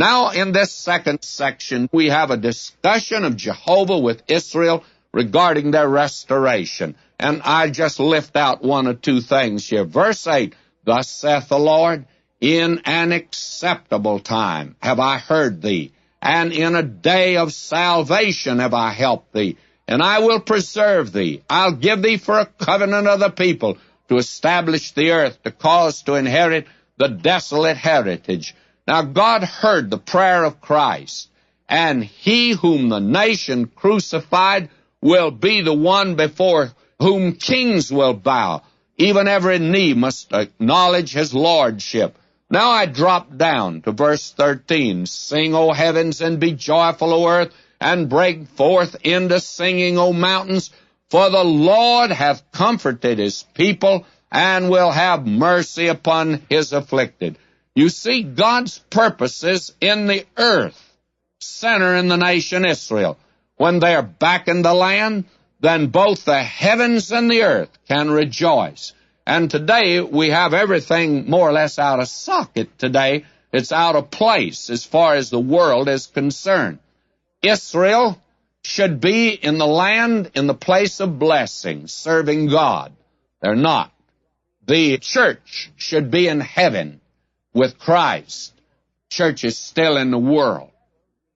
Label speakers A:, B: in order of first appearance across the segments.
A: Now, in this second section, we have a discussion of Jehovah with Israel regarding their restoration. And I just lift out one or two things here. Verse 8, thus saith the Lord, in an acceptable time have I heard thee, and in a day of salvation have I helped thee, and I will preserve thee. I'll give thee for a covenant of the people, to establish the earth, to cause to inherit the desolate heritage. Now God heard the prayer of Christ, and he whom the nation crucified will be the one before whom kings will bow. Even every knee must acknowledge his lordship. Now I drop down to verse 13. Sing, O heavens, and be joyful, O earth, and break forth into singing, O mountains, for the Lord hath comforted his people, and will have mercy upon his afflicted. You see, God's purposes in the earth center in the nation Israel. When they are back in the land, then both the heavens and the earth can rejoice. And today, we have everything more or less out of socket today. It's out of place as far as the world is concerned. Israel should be in the land in the place of blessing, serving God. They're not. The church should be in heaven with Christ. Church is still in the world.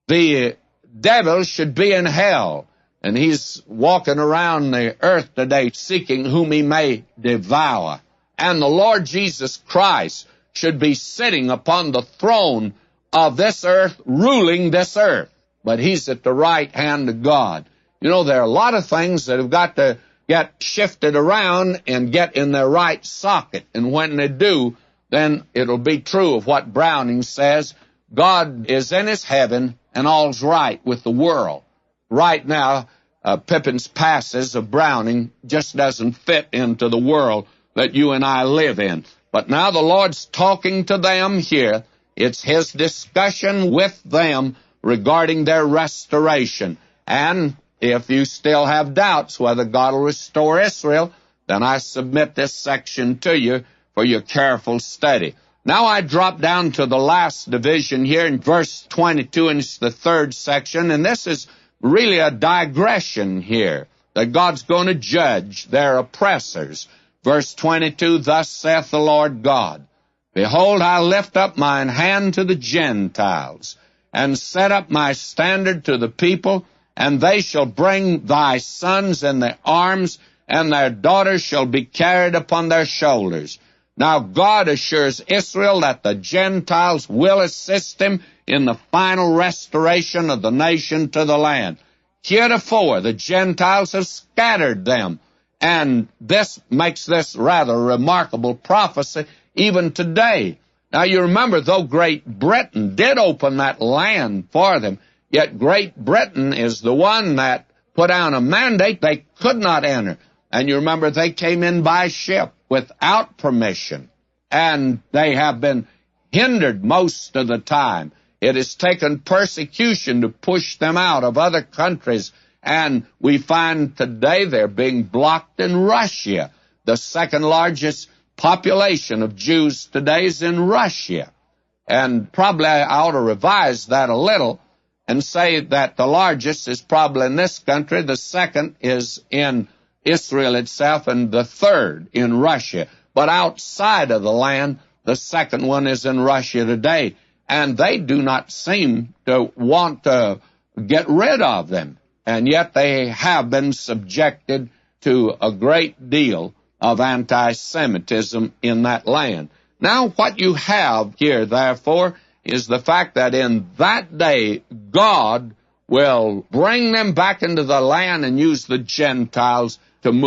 A: The devil should be in hell, and he's walking around the earth today seeking whom he may devour. And the Lord Jesus Christ should be sitting upon the throne of this earth, ruling this earth. But he's at the right hand of God. You know, there are a lot of things that have got to get shifted around and get in their right socket. And when they do, then it'll be true of what Browning says. God is in his heaven, and all's right with the world. Right now, Pippin's passes of Browning just doesn't fit into the world that you and I live in. But now the Lord's talking to them here. It's his discussion with them regarding their restoration. And if you still have doubts whether God will restore Israel, then I submit this section to you for your careful study. Now I drop down to the last division here in verse 22, and it's the third section, and this is really a digression here, that God's going to judge their oppressors. Verse 22, thus saith the Lord God, behold, I lift up mine hand to the Gentiles, and set up my standard to the people, and they shall bring thy sons in their arms, and their daughters shall be carried upon their shoulders. Now God assures Israel that the Gentiles will assist him in the final restoration of the nation to the land. Heretofore, the Gentiles have scattered them, and this makes this rather remarkable prophecy even today. Now you remember, though Great Britain did open that land for them, yet Great Britain is the one that put out a mandate they could not enter. And you remember, they came in by ship without permission, and they have been hindered most of the time. It has taken persecution to push them out of other countries, and we find today they're being blocked in Russia. The second largest population of Jews today is in Russia. And probably I ought to revise that a little and say that the largest is probably in this country, the second is in Israel itself, and the third in Russia. But outside of the land, the second one is in Russia today. And they do not seem to want to get rid of them. And yet they have been subjected to a great deal of anti-Semitism in that land. Now what you have here, therefore, is the fact that in that day, God will bring them back into the land and use the Gentiles to move